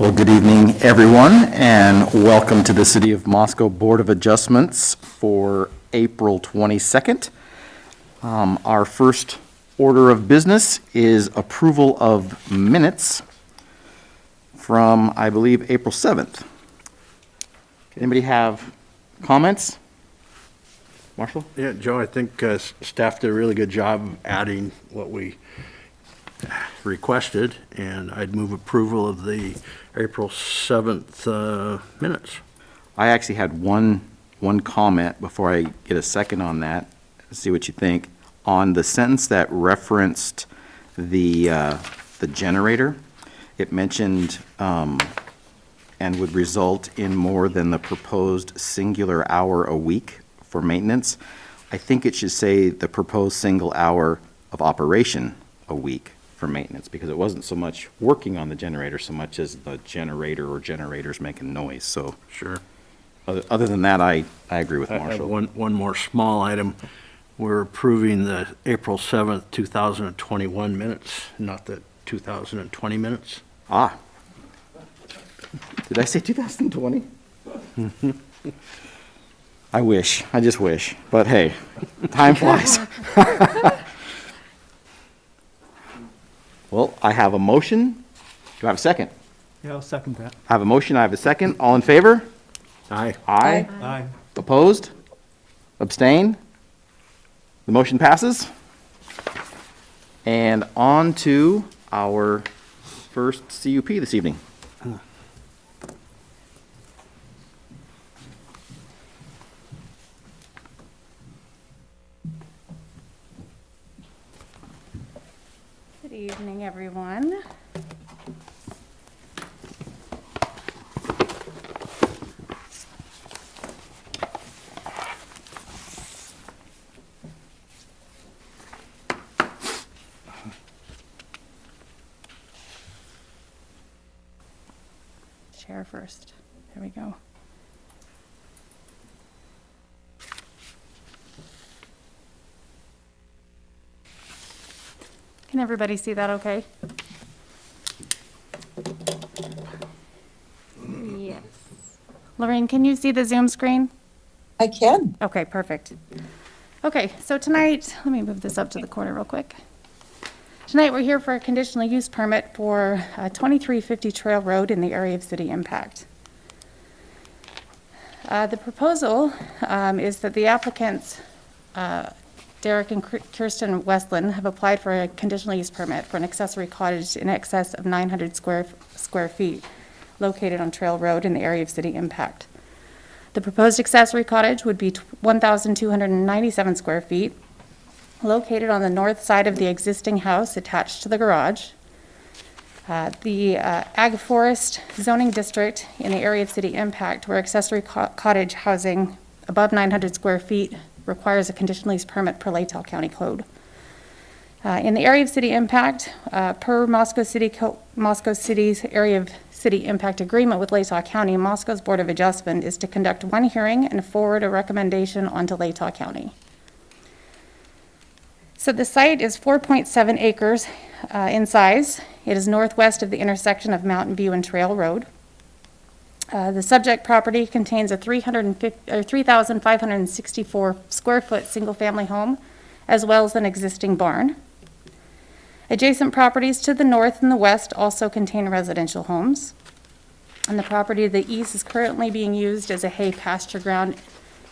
Well, good evening, everyone, and welcome to the City of Moscow Board of Adjustments for April 22nd. Our first order of business is approval of minutes from, I believe, April 7th. Anybody have comments? Marshall? Yeah, Joe, I think staff did a really good job adding what we requested, and I'd move approval of the April 7th minutes. I actually had one comment before I get a second on that, see what you think. On the sentence that referenced the generator, it mentioned and would result in more than the proposed singular hour a week for maintenance. I think it should say the proposed single hour of operation a week for maintenance, because it wasn't so much working on the generator so much as the generator or generators making noise. So Sure. other than that, I agree with I have Marshall. one more small item. We're approving the April 7th, 2021 minutes, not the 2020 minutes. Ah. Did I say 2020? I wish. I just wish. But hey, time flies. Well, I have a motion. Do I have a second? Yeah, I'll second that. I have a motion. I have a second. All in favor? Aye. Aye. Aye. Opposed? Abstain? The motion passes. And on to our first CUP this evening. Good evening, everyone. Share first. There we go. Can everybody see that okay? Yes. Lorraine, can you see the Zoom screen? I can. Okay, perfect. Okay, so tonight, let me move this up to the corner real quick. Tonight, we're here for a conditional use permit for 2350 Trail Road in the area of city impact. The proposal is that the applicants, Derek and Kirsten Westland, have applied for a conditional use permit for an accessory cottage in excess of 900 square feet located on Trail Road in the area of city impact. The proposed accessory cottage would be 1,297 square feet located on the north side of the existing house attached to the garage. The Ag Forest zoning district in the area of city impact, where accessory cottage housing above 900 square feet requires a conditional use permit per Latah County Code. In the area of city impact, per Moscow City's area of city impact agreement with Latah County, Moscow's Board of Adjustment is to conduct one hearing and forward a recommendation onto Latah County. So the site is 4.7 acres in size. It is northwest of the intersection of Mountain View and Trail Road. The subject property contains a 3,564 square foot single-family home, as well as an existing barn. Adjacent properties to the north and the west also contain residential homes. And the property to the east is currently being used as a hay pasture ground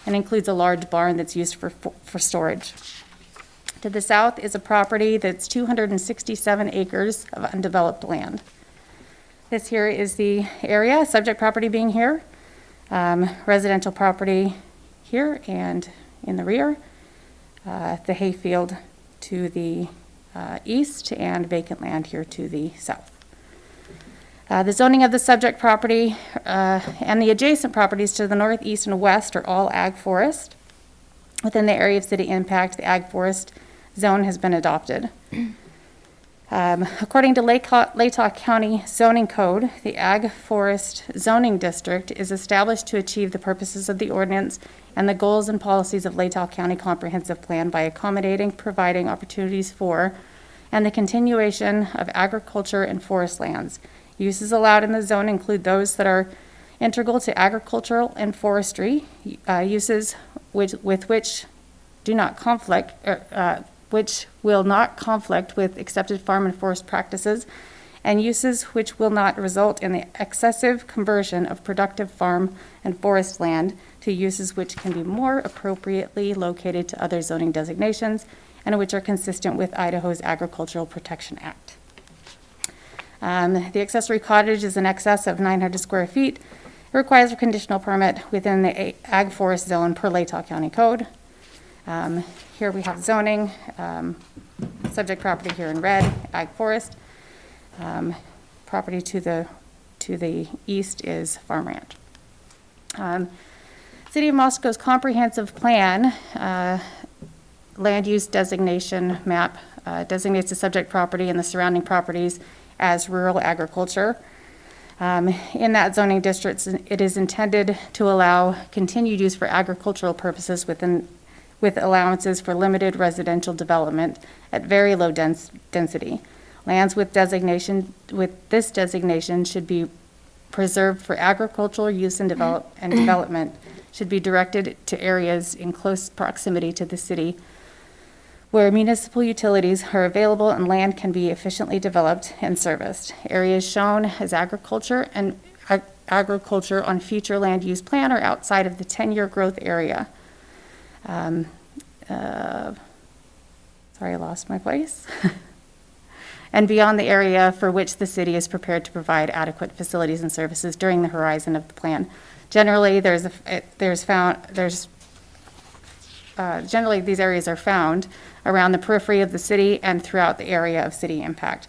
and includes a large barn that's used for storage. To the south is a property that's 267 acres of undeveloped land. This here is the area, subject property being here, residential property here and in the rear, the hayfield to the east, and vacant land here to the south. The zoning of the subject property and the adjacent properties to the north, east, and west are all ag forest. Within the area of city impact, the ag forest zone has been adopted. According to Latah County Zoning Code, the Ag Forest Zoning District is established to achieve the purposes of the ordinance and the goals and policies of Latah County Comprehensive Plan by accommodating, providing opportunities for, and the continuation of agriculture and forest lands Uses allowed in the zone include those that are integral to agricultural and forestry, uses with which do not conflict, which will not conflict with accepted farm and forest practices, and uses which will not result in the excessive conversion of productive farm and forest land to uses which can be more appropriately located to other zoning designations and which are consistent with Idaho's Agricultural Protection Act. The accessory cottage is in excess of 900 square feet. It requires a conditional permit within the Ag Forest Zone per Latah County Code. Here we have zoning, subject property here in red, Ag Forest. Property to the east is Farm Ranch. City of Moscow's comprehensive plan, land use designation map, designates the subject property and the surrounding properties as rural agriculture. In that zoning district, it is intended to allow continued use for agricultural purposes with allowances for limited residential development at very low density. Lands with this designation should be preserved for agricultural use and development should be directed to areas in close proximity to the city where municipal utilities are available and land can be efficiently developed and serviced. Areas shown as agriculture and agriculture on future land use plan are outside of the 10-year growth area. Sorry, I lost my place. And beyond the area for which the city is prepared to provide adequate facilities and services during the horizon of the plan. Generally, generally these areas are found around the periphery of the city and throughout the area of city impact.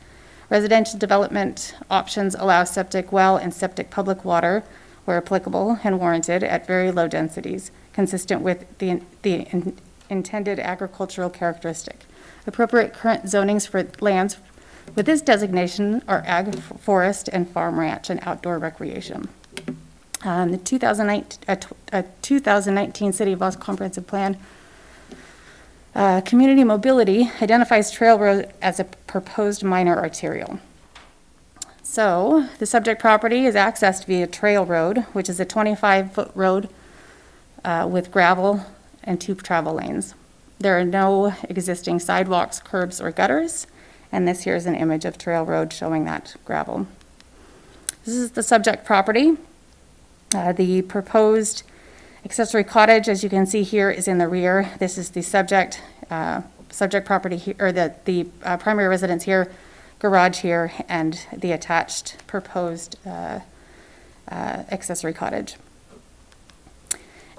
Residential development options allow septic well and septic public water, where applicable and warranted, at very low densities, consistent with the intended agricultural characteristic. Appropriate current zonings for lands with this designation are ag, forest, and farm ranch and outdoor recreation. The 2019 City of Moscow Comprehensive Plan Community Mobility identifies Trail Road as a proposed minor arterial. So the subject property is accessed via Trail Road, which is a 25-foot road with gravel and 2 travel lanes. There are no existing sidewalks, curbs, or gutters, and this here is an image of Trail Road showing that gravel. This is the subject property. The proposed accessory cottage, as you can see here, is in the rear. This is the subject property here, or the primary residence here, garage here, and the attached proposed accessory cottage.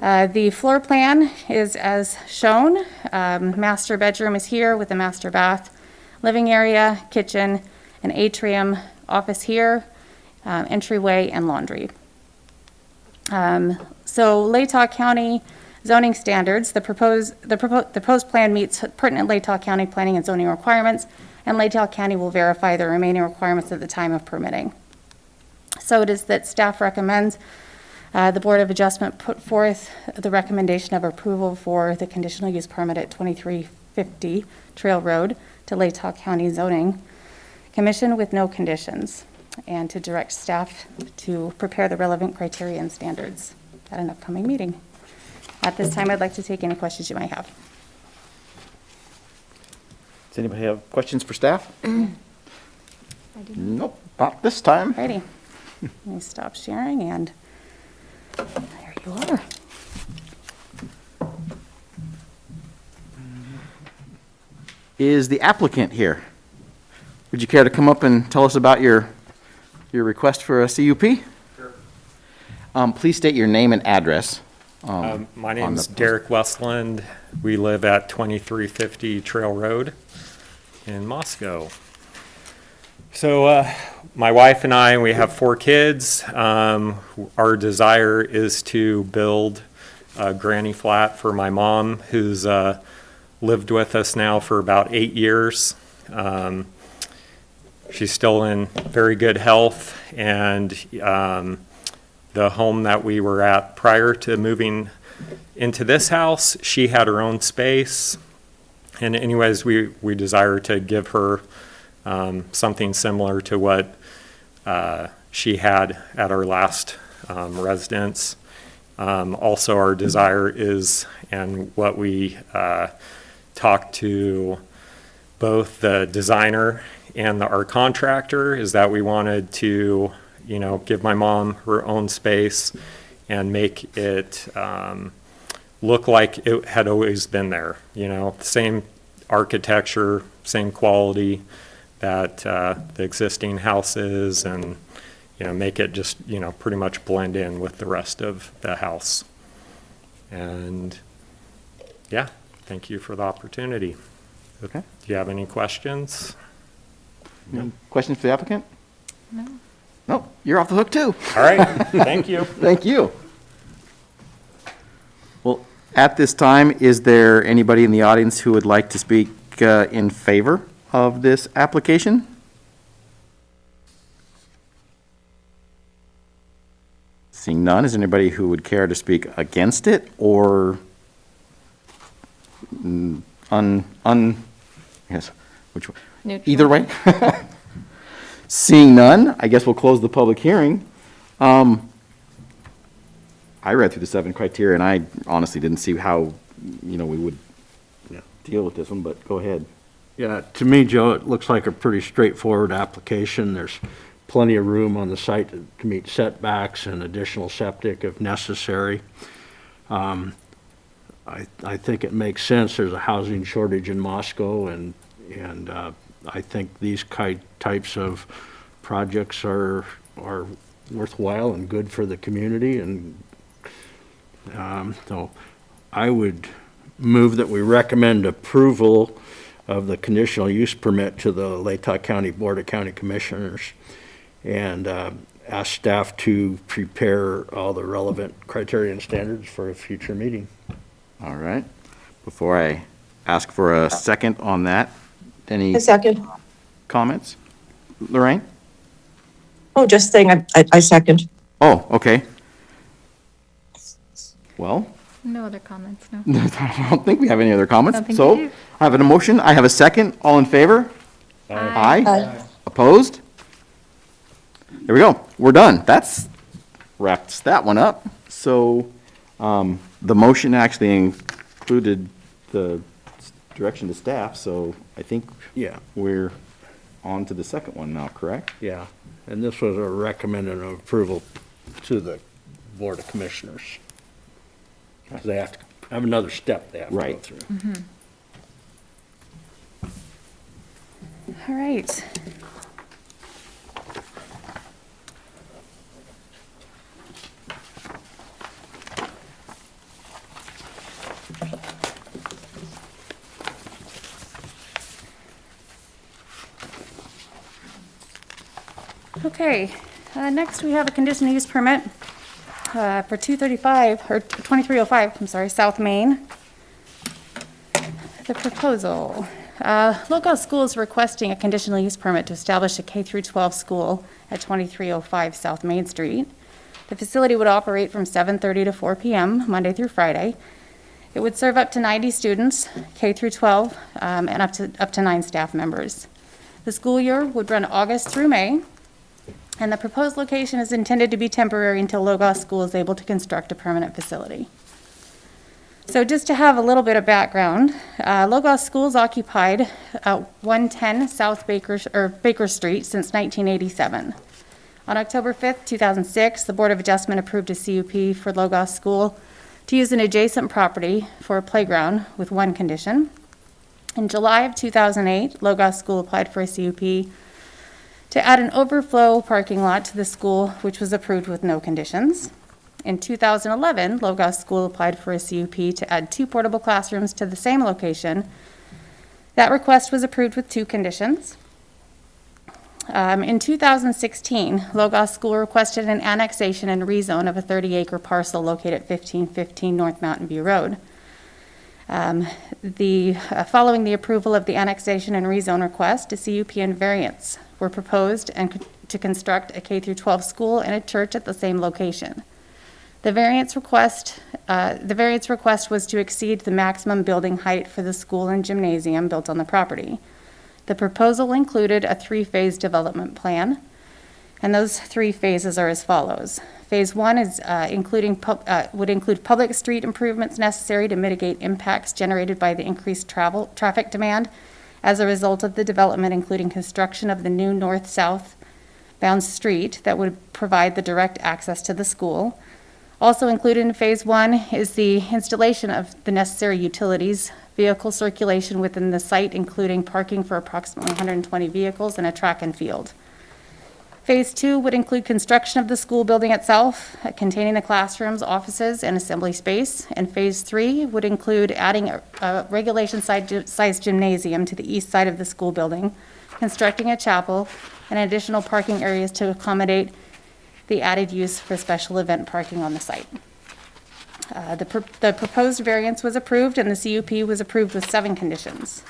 The floor plan is as shown. Master bedroom is here with a master bath, living area, kitchen, an atrium, office here, entryway, and laundry. So Latah County zoning standards, the proposed plan meets pertinent Latah County planning and zoning requirements, and Latah County will verify the remaining requirements at the time of permitting. So it is that staff recommends the Board of Adjustment put forth the recommendation of approval for the conditional use permit at 2350 Trail Road to Latah County Zoning Commission with no conditions, and to direct staff to prepare the relevant criteria and standards at an upcoming meeting. At this time, I'd like to take any questions you might have. Does anybody have questions for staff? I do. Nope, not this time. Alrighty. Let me stop sharing, and there you are. Is the applicant here? Would you care to come up and tell us about your request for a CUP? Sure. Please state your name and address. My name is Derek Westland. We live at 2350 Trail Road in Moscow. So my wife and I, we have 4 kids. Our desire is to build a granny flat for my mom, who's lived with us now for about 8 years. She's still in very good health, and the home that we were at prior to moving into this house, she had her own space. And anyways, we desire to give her something similar to what she had at our last residence. Also, our desire is, and what we talked to both the designer and our contractor, is that we wanted to, give my mom her own space and make it look like it had always been there. Same architecture, same quality that the existing house is, and make it just pretty much blend in with the rest of the house. And yeah, thank you for the opportunity. Okay. Do you have any questions? Any questions for the applicant? No. No, you're off the hook too. All right, thank you. Thank you. Well, at this time, is there anybody in the audience who would like to speak in favor of this application? Seeing none, is there anybody who would care to speak against it or yes, which one? Neutral. Either way? Seeing none, I guess we'll close the public hearing. I read through the 7 criteria, and I honestly didn't see how, we would deal with this one, but go ahead. Yeah, to me, Joe, it looks like a pretty straightforward application. There's plenty of room on the site to meet setbacks and additional septic if necessary. I think it makes sense. There's a housing shortage in Moscow, and I think these types of projects are worthwhile and good for the community. And so I would move that we recommend approval of the conditional use permit to the Latah County Board of County Commissioners, and ask staff to prepare all the relevant criteria and standards for a future meeting. All right. Before I ask for a second on that, any A second. comments? Lorraine? Oh, just saying, I second. Oh, okay. Well, No other comments, no. I don't think we have any other comments. Don't think So we do. I have an emotion. I have a second. All in favor? Aye. Aye. Opposed? There we go. We're done. That's wraps that one up. So the motion actually included the direction to staff, so I think Yeah, we're on to the second one now, correct? yeah. And this was a recommended approval to the Board of Commissioners. 'Cause they have to have another step they have to go Right. through. All right. Okay, next we have a conditional use permit for 235, or 2305, I'm sorry, South Main. The proposal. Logos School is requesting a conditional use permit to establish a K through 12 school at 2305 South Main Street. The facility would operate from 7:30 to 4 p.m., Monday through Friday. It would serve up to 90 students, K through 12, and up to 9 staff members. The school year would run August through May, and the proposed location is intended to be temporary until Logos School is able to construct a permanent facility. So just to have a little bit of background, Logos School's occupied 110 South Baker Street since 1987. On October 5th, 2006, the Board of Adjustment approved a CUP for Logos School to use an adjacent property for a playground with one condition. In July of 2008, Logos School applied for a CUP to add an overflow parking lot to the school, which was approved with no conditions. In 2011, Logos School applied for a CUP to add 2 portable classrooms to the same location. That request was approved with 2 conditions. In 2016, Logos School requested an annexation and rezone of a 30-acre parcel located at 1515 North Mountain View Road. Following the approval of the annexation and rezone request, a CUP and variance were proposed to construct a K through 12 school and a church at the same location. The variance request was to exceed the maximum building height for the school and gymnasium built on the property. The proposal included a 3-phase development plan. And those 3 phases are as follows. Phase 1 is would include public street improvements necessary to mitigate impacts generated by the increased traffic demand as a result of the development, including construction of the new north-south bound street that would provide the direct access to the school. Also included in Phase 1 is the installation of the necessary utilities, vehicle circulation within the site, including parking for approximately 120 vehicles and a track and field. Phase 2 would include construction of the school building itself, containing the classrooms, offices, and assembly space. And Phase 3 would include adding a regulation-sized gymnasium to the east side of the school building, constructing a chapel, and additional parking areas to accommodate the added use for special event parking on the site. The proposed variance was approved, and the CUP was approved with 7 conditions.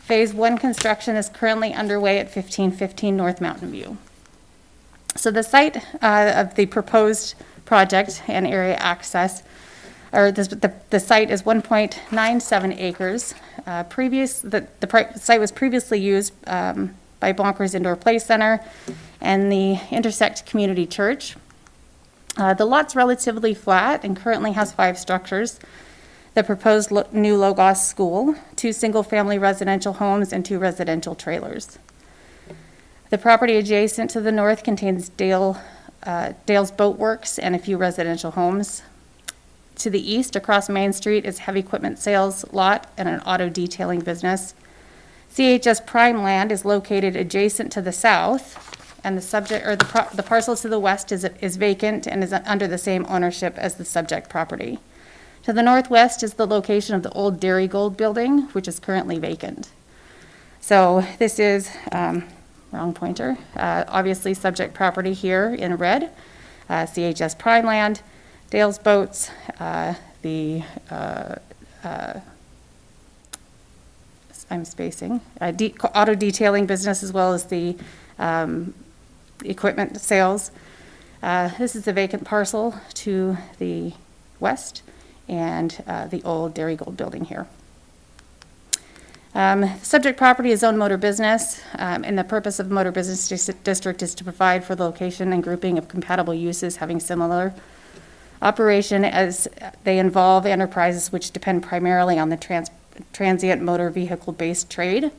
Phase 1 construction is currently underway at 1515 North Mountain View. So the site of the proposed project and area access, or the site is 1.97 acres. The site was previously used by Bonkers Indoor Play Center and the Intersect Community Church. The lot's relatively flat and currently has 5 structures. The proposed new Logos School, 2 single-family residential homes, and 2 residential trailers. The property adjacent to the north contains Dale's Boat Works and a few residential homes. To the east, across Main Street, is heavy equipment sales lot and an auto detailing business. CHS Prime Land is located adjacent to the south, and the parcel to the west is vacant and is under the same ownership as the subject property. To the northwest is the location of the old Dairy Gold building, which is currently vacant. So this is, wrong pointer, obviously subject property here in red, CHS Prime Land, Dale's Boats, the, I'm spacing, auto detailing business, as well as the equipment sales. This is the vacant parcel to the west, and the old Dairy Gold building here. Subject property is zoned motor business, and the purpose of motor business district is to provide for the location and grouping of compatible uses having similar operation as they involve enterprises which depend primarily on the transient motor vehicle-based trade.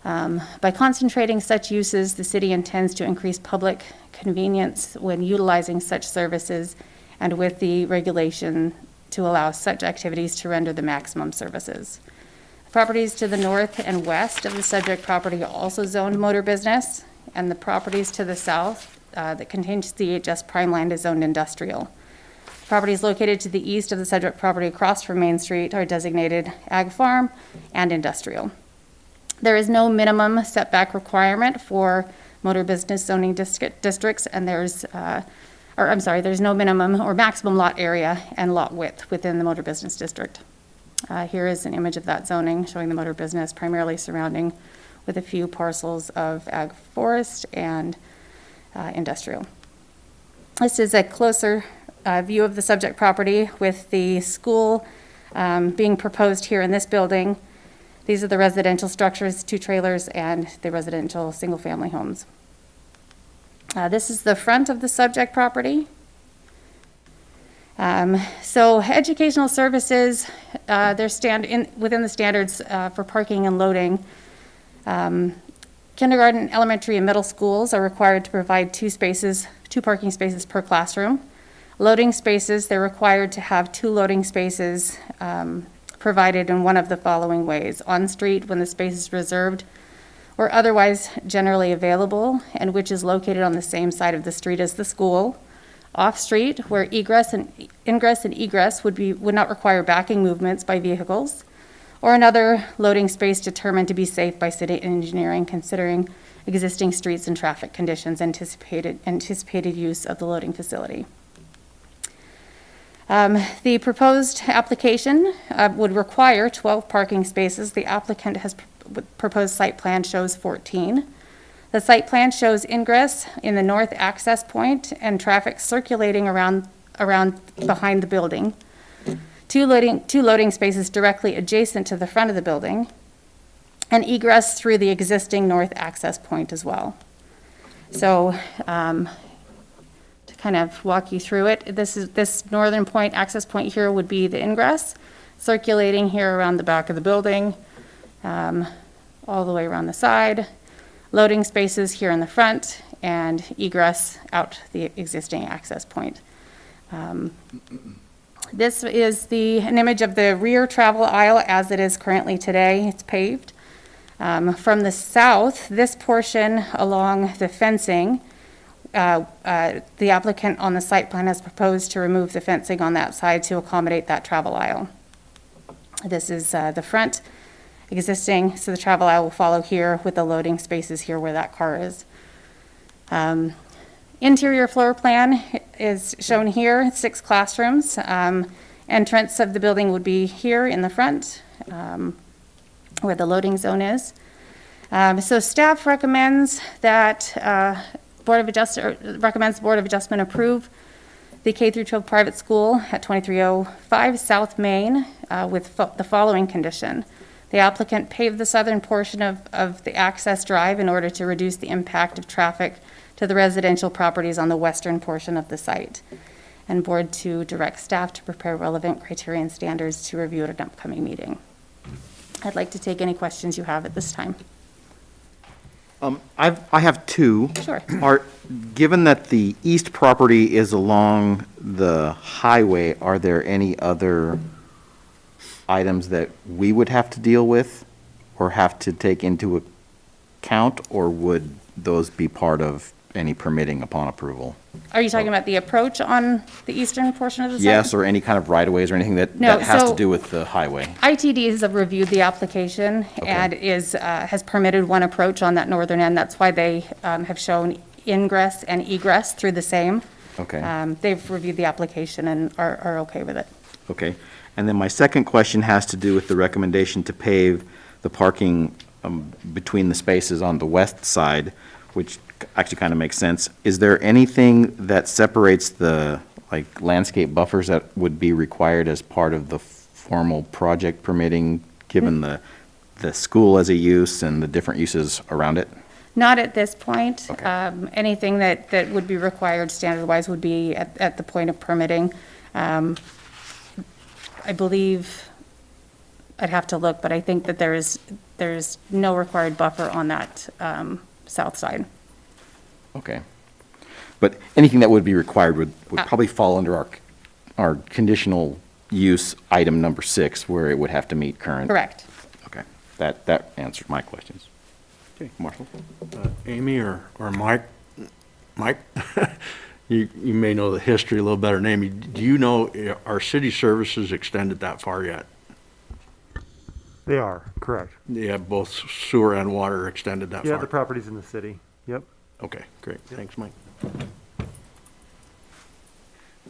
By concentrating such uses, the city intends to increase public convenience when utilizing such services, and with the regulation to allow such activities to render the maximum services. Properties to the north and west of the subject property are also zoned motor business, and the properties to the south that contain CHS Prime Land is zoned industrial. Properties located to the east of the subject property across from Main Street are designated ag farm and industrial. There is no minimum setback requirement for motor business zoning districts, and there's no minimum or maximum lot area and lot width within the motor business district. Here is an image of that zoning showing the motor business primarily surrounding with a few parcels of ag forest and industrial. This is a closer view of the subject property with the school being proposed here in this building. These are the residential structures, 2 trailers, and the residential single-family homes. This is the front of the subject property. So educational services, they're within the standards for parking and loading. Kindergarten, elementary, and middle schools are required to provide 2 parking spaces per classroom. Loading spaces, they're required to have 2 loading spaces provided in one of the following ways: on street when the space is reserved or otherwise generally available, and which is located on the same side of the street as the school; off-street, where ingress and egress would not require backing movements by vehicles; or another loading space determined to be safe by city engineering, considering existing streets and traffic conditions, anticipated use of the loading facility. The proposed application would require 12 parking spaces. The applicant has proposed site plan shows 14. The site plan shows ingress in the north access point and traffic circulating around behind the building. Two loading spaces directly adjacent to the front of the building, and egress through the existing north access point as well. So, to kind of walk you through it, this northern point, access point here would be the ingress, circulating here around the back of the building, all the way around the side, loading spaces here in the front, and egress out the existing access point. This is an image of the rear travel aisle as it is currently today. It's paved. From the south, this portion along the fencing, the applicant on the site plan has proposed to remove the fencing on that side to accommodate that travel aisle. This is the front existing, so the travel aisle will follow here with the loading spaces here where that car is. Interior floor plan is shown here, 6 classrooms. Entrance of the building would be here in the front, where the loading zone is. So staff recommends that recommends the Board of Adjustment approve the K through 12 private school at 2305 South Main with the following condition. The applicant paved the southern portion of the access drive in order to reduce the impact of traffic to the residential properties on the western portion of the site. And board to direct staff to prepare relevant criteria and standards to review at an upcoming meeting. I'd like to take any questions you have at this time. I have two. Sure. Given that the east property is along the highway, are there any other items that we would have to deal with or have to take into account, or would those be part of any permitting upon approval? Are you talking about the approach on the eastern portion of the site? Yes, or any kind of right-of-ways or anything that No, has to so- do with the highway? ITDs have reviewed the application and has permitted one approach on that northern end. That's why they have shown ingress and egress through the same. Okay. They've reviewed the application and are okay with it. Okay. And then my second question has to do with the recommendation to pave the parking between the spaces on the west side, which actually kind of makes sense. Is there anything that separates the, like, landscape buffers that would be required as part of the formal project permitting, given the school as a use and the different uses around it? Not at this point. Okay. Anything that would be required standard-wise would be at the point of permitting. I believe, I'd have to look, but I think that there's no required buffer on that south side. Okay. But anything that would be required would probably fall under our conditional use item number 6, where it would have to meet current. Correct. Okay. That answered my questions. Okay, Marshall? Amy or Mike? Mike? You may know the history a little better than Amy. Do you know, are city services extended that far yet? They are, correct. Yeah, both sewer and water extended that far? Yeah, the property's in the city. Yep. Okay, great. Thanks, Mike.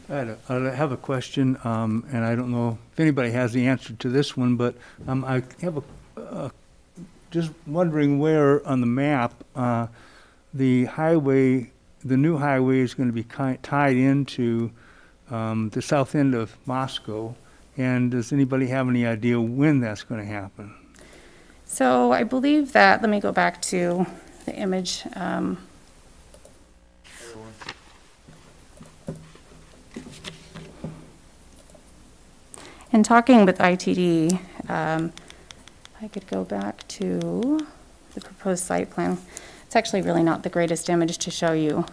I have a question, and I don't know if anybody has the answer to this one, but I have just wondering where on the map the highway, the new highway is going to be tied into the south end of Moscow, and does anybody have any idea when that's going to happen? So I believe that, let me go back to the image. In talking with ITD, I could go back to the proposed site plan. It's actually really not the greatest image to show you.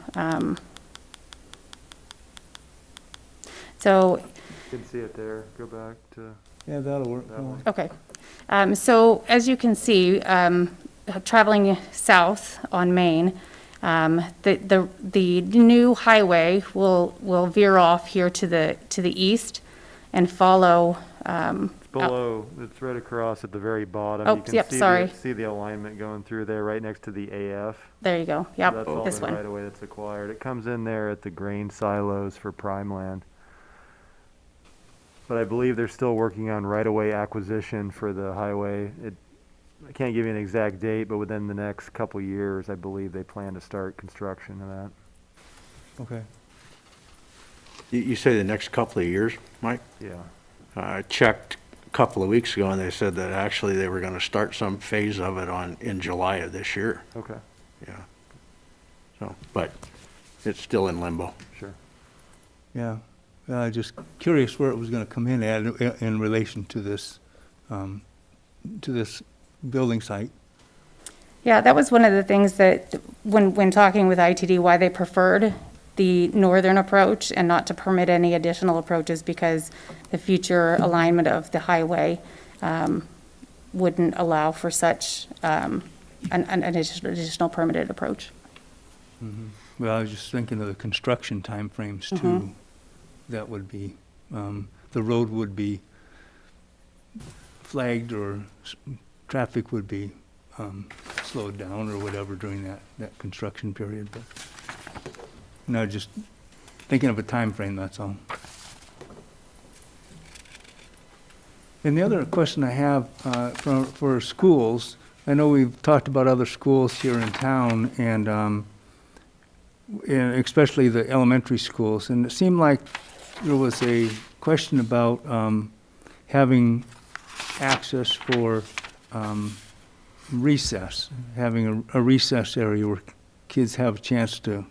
So, You can see it there. Go back to Yeah, that'll work. that one. okay. So as you can see, traveling south on Main, the new highway will veer off here to the east and follow. Below, it's right across at the very bottom. Oh, You can yep, see sorry. see the alignment going through there, right next to the AF. There you go. So Yep, that's all this the one. right away that's acquired. It comes in there at the grain silos for prime land. But I believe they're still working on right-of-way acquisition for the highway. I can't give you an exact date, but within the next couple years, I believe they plan to start construction of that. Okay. You say the next couple of years, Mike? Yeah. I checked a couple of weeks ago, and they said that actually they were going to start some phase of it in July of this year. Okay. Yeah. So, but it's still in limbo. Sure. Yeah, just curious where it was gonna come in at in relation to this building site. Yeah, that was one of the things that, when talking with ITD, why they preferred the northern approach and not to permit any additional approaches, because the future alignment of the highway wouldn't allow for such an additional permitted approach. Well, I was just thinking of the construction timeframes too. That would be, the road would be flagged, or traffic would be slowed down or whatever during that construction period, but, no, just thinking of a time frame. That's all. And the other question I have for schools, I know we've talked about other schools here in town, and especially the elementary schools, and it seemed like there was a question about having access for recess, having a recess area where kids have a chance to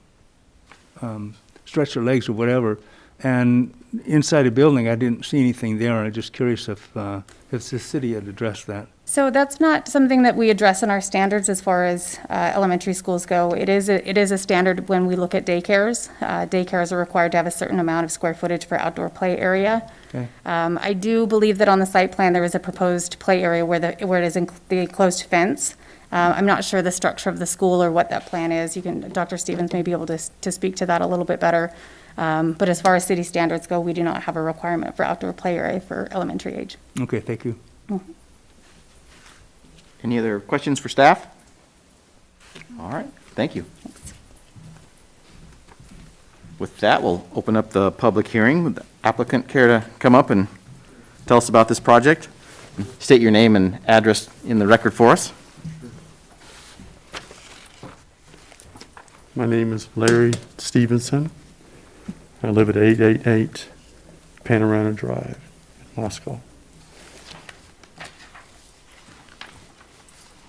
stretch their legs or whatever. And inside a building, I didn't see anything there. I'm just curious if the city had addressed that. So that's not something that we address in our standards as far as elementary schools go. It is a standard when we look at daycares. Daycares are required to have a certain amount of square footage for outdoor play area. Okay. I do believe that on the site plan, there is a proposed play area where it is the enclosed fence. I'm not sure the structure of the school or what that plan is. Dr. Stevens may be able to speak to that a little bit better. But as far as city standards go, we do not have a requirement for outdoor play area for elementary age. Okay, thank you. Any other questions for staff? All right, thank you. With that, we'll open up the public hearing. Would the applicant care to come up and tell us about this project? State your name and address in the record for us. My name is Larry Stevenson. I live at 888 Panorama Drive, Moscow.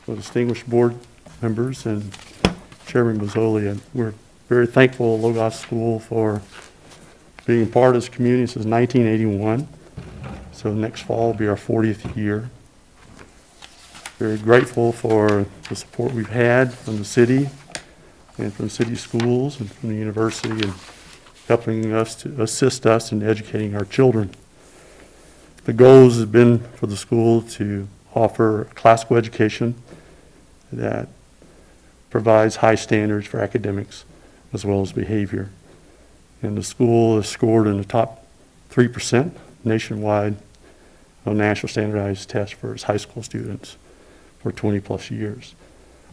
So distinguished board members and Chairman Mazzoli, we're very thankful to Logos School for being part of this community since 1981. So next fall will be our 40th year. Very grateful for the support we've had from the city and from city schools and from the university, and helping us to assist us in educating our children. The goals have been for the school to offer classical education that provides high standards for academics as well as behavior. And the school has scored in the top 3% nationwide on national standardized tests for its high school students for 20 plus years.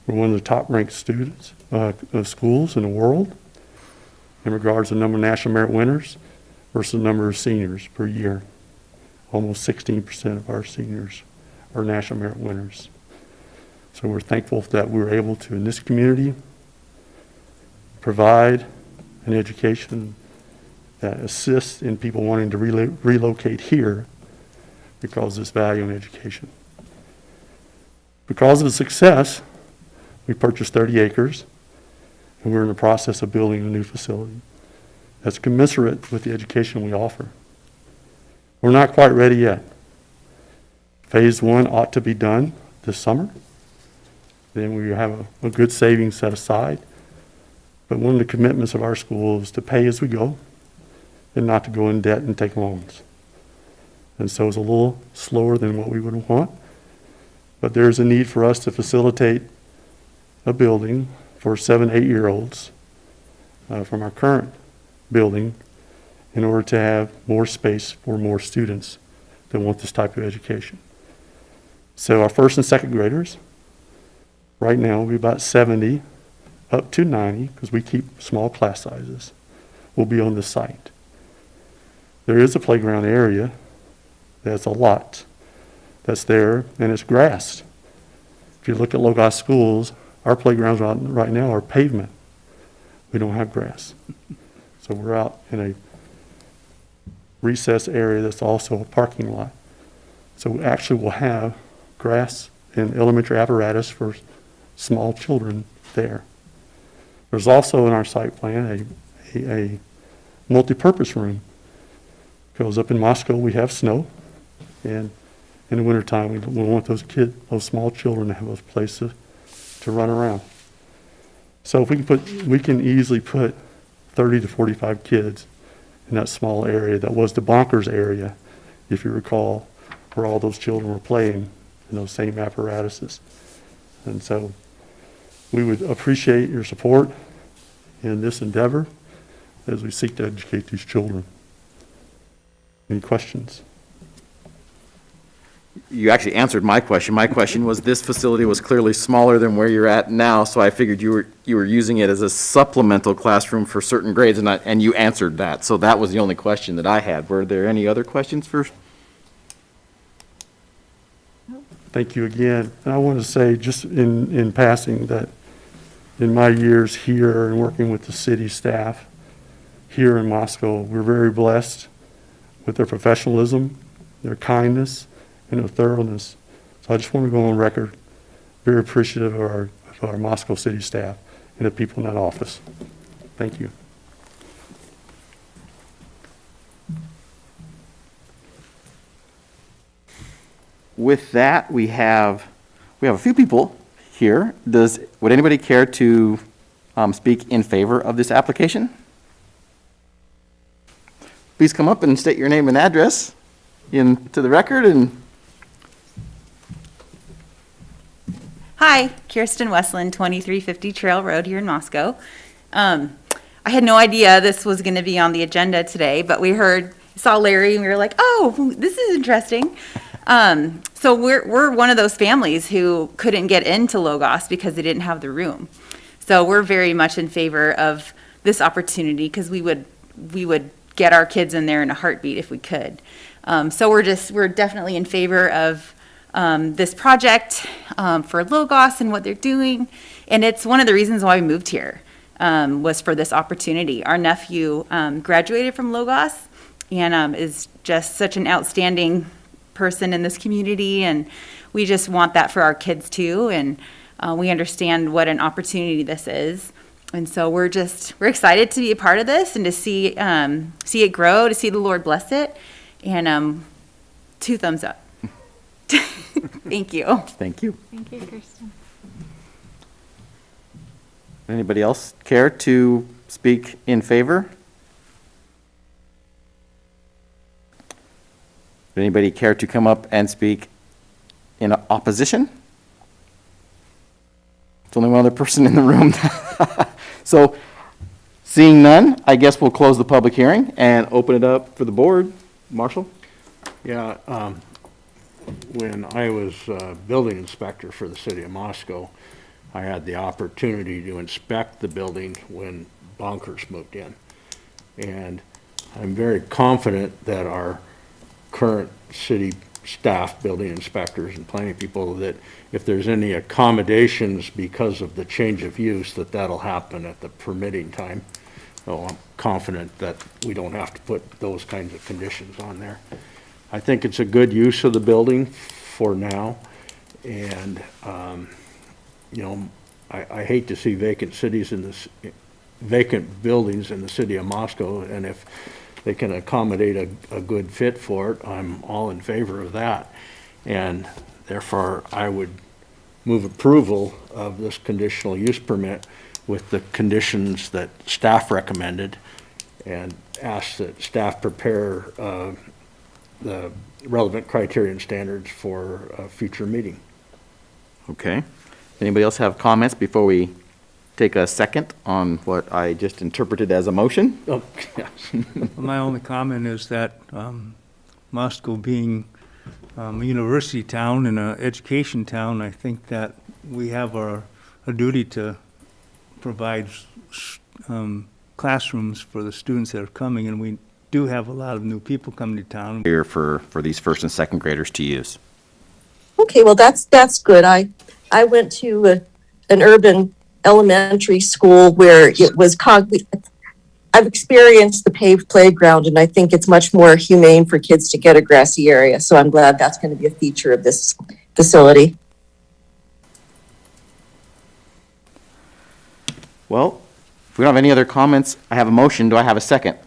We're one of the top ranked students of schools in the world in regards to the number of national merit winners versus the number of seniors per year. Almost 16% of our seniors are national merit winners. So we're thankful that we were able to, in this community, provide an education that assists in people wanting to relocate here because of this value in education. Because of the success, we purchased 30 acres, and we're in the process of building a new facility that's commensurate with the education we offer. We're not quite ready yet. Phase 1 ought to be done this summer. Then we have a good savings set aside. But one of the commitments of our school is to pay as we go and not to go in debt and take loans. And so it's a little slower than what we would want. But there's a need for us to facilitate a building for 7, 8-year-olds from our current building in order to have more space for more students that want this type of education. So our first and second graders, right now, will be about 70 up to 90, because we keep small class sizes, will be on this site. There is a playground area that's a lot that's there, and it's grassed. If you look at Logos schools, our playgrounds right now are pavement. We don't have grass. So we're out in a recess area that's also a parking lot. So we actually will have grass and elementary apparatus for small children there. There's also in our site plan a multi-purpose room. Because up in Moscow, we have snow, and in the wintertime, we want those small children to have a place to run around. So if we can easily put 30 to 45 kids in that small area that was the Bonkers area, if you recall, where all those children were playing in those same apparatuses. And so we would appreciate your support in this endeavor as we seek to educate these children. Any questions? You actually answered my question. My question was, this facility was clearly smaller than where you're at now, so I figured you were using it as a supplemental classroom for certain grades, and you answered that. So that was the only question that I had. Were there any other questions first? Thank you again. And I want to say, just in passing, that in my years here and working with the city staff here in Moscow, we're very blessed with their professionalism, their kindness, and their thoroughness. So I just want to go on record, very appreciative of our Moscow city staff and the people in that office. Thank you. With that, we have a few people here. Would anybody care to speak in favor of this application? Please come up and state your name and address into the record. And Hi, Kirsten Westland, 2350 Trail Road here in Moscow. I had no idea this was going to be on the agenda today, but saw Larry and we were like, oh, this is interesting. So we're one of those families who couldn't get into Logos because they didn't have the room. So we're very much in favor of this opportunity because we would get our kids in there in a heartbeat if we could. So we're definitely in favor of this project for Logos and what they're doing. And it's one of the reasons why we moved here, was for this opportunity. Our nephew graduated from Logos and is just such an outstanding person in this community, and we just want that for our kids too. And we understand what an opportunity this is. And so we're excited to be a part of this and to see it grow, to see the Lord bless it. And 2 thumbs up. Thank you. thank you. Thank you, Kirsten. Anybody else care to speak in favor? Would anybody care to come up and speak in opposition? There's only one other person in the room. So, seeing none, I guess we'll close the public hearing and open it up for the board. Marshall? Yeah, when I was building inspector for the city of Moscow, I had the opportunity to inspect the building when Bonkers moved in. And I'm very confident that our current city staff, building inspectors and planning people, that if there's any accommodations because of the change of use, that'll happen at the permitting time. So I'm confident that we don't have to put those kinds of conditions on there. I think it's a good use of the building for now. And, I hate to see vacant buildings in the city of Moscow, and if they can accommodate a good fit for it, I'm all in favor of that. And therefore, I would move approval of this conditional use permit with the conditions that staff recommended, and ask that staff prepare the relevant criteria and standards for a future meeting. Okay. Anybody else have comments before we take a second on what I just interpreted as a motion? Oh, yes. My only comment is that Moscow being a university town and an education town, I think that we have a duty to provide classrooms for the students that are coming, and we do have a lot of new people coming to town. Here for these first and second graders to use. Okay, well, that's good. I went to an urban elementary school where it was concrete. I've experienced the paved playground, and I think it's much more humane for kids to get a grassy area. So I'm glad that's going to be a feature of this facility. Well, If we don't have any other comments, I have a motion. Do I have a second?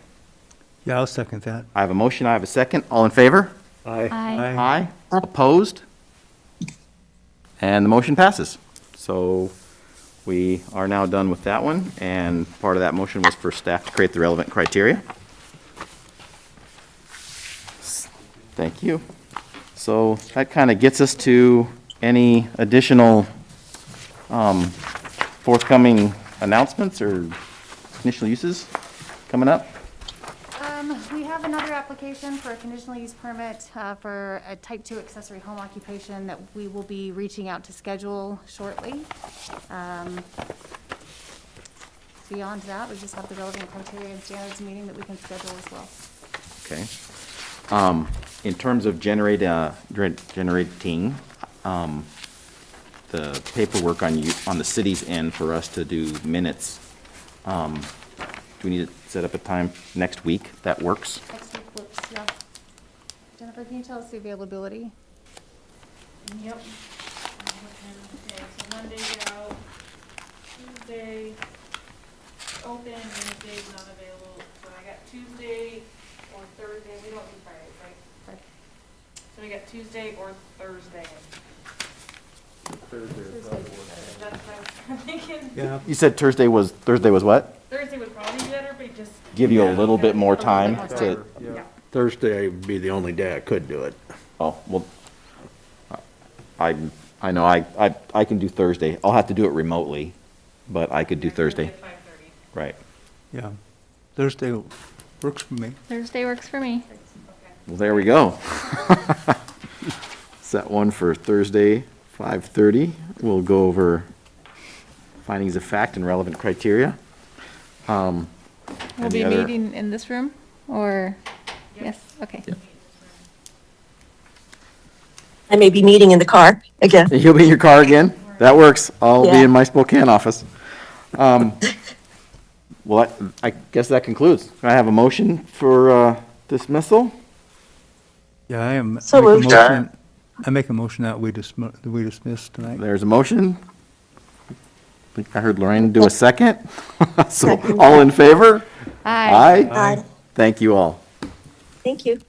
Yeah, I'll second that. I have a motion, I have a second. All in favor? Aye. Aye. Opposed? And the motion passes. So we are now done with that one, and part of that motion was for staff to create the relevant criteria. Thank you. So that kind of gets us to any additional forthcoming announcements or conditional uses coming up? We have another application for a conditional use permit for a type 2 accessory home occupation that we will be reaching out to schedule shortly. Beyond that, we just have the relevant criteria and standards meeting that we can schedule as well. Okay. In terms of generating, the paperwork on the city's end for us to do minutes, do we need to set up a time next week that works? Next week works, yeah. Jennifer, can you tell us the availability? Yep. Okay, so Monday's out, Tuesday open, Wednesday's not available, so I got Tuesday or Thursday, we don't do Fridays, right? Right. So we got Tuesday or Thursday. That's what I was thinking. Yeah, You said Thursday was what? Thursday would probably be better, but just. Give you a little bit more time more to, Yeah. Thursday would be the only day I could do it. oh, well, I know, I can do Thursday. I'll have to do it remotely, but I could do Thursday. At 5:30. Right. yeah. Thursday works for me. Thursday works for me. Okay. Well, there we go. Set one for Thursday, 5:30. We'll go over findings of fact and relevant criteria. We'll Any be other- meeting in this room, or, yes, okay. I may be meeting in the car again. You'll be in your car again? That works. I'll be Yeah. in my Spokane office. Well, I guess that concludes. Can I have a motion for dismissal? Yeah, I am. So make a moved. motion- I make a motion that we dismiss tonight. There's a motion. I think I heard Lorraine do a second. So Second. all in favor? Aye. Aye. Thank you all. Thank you.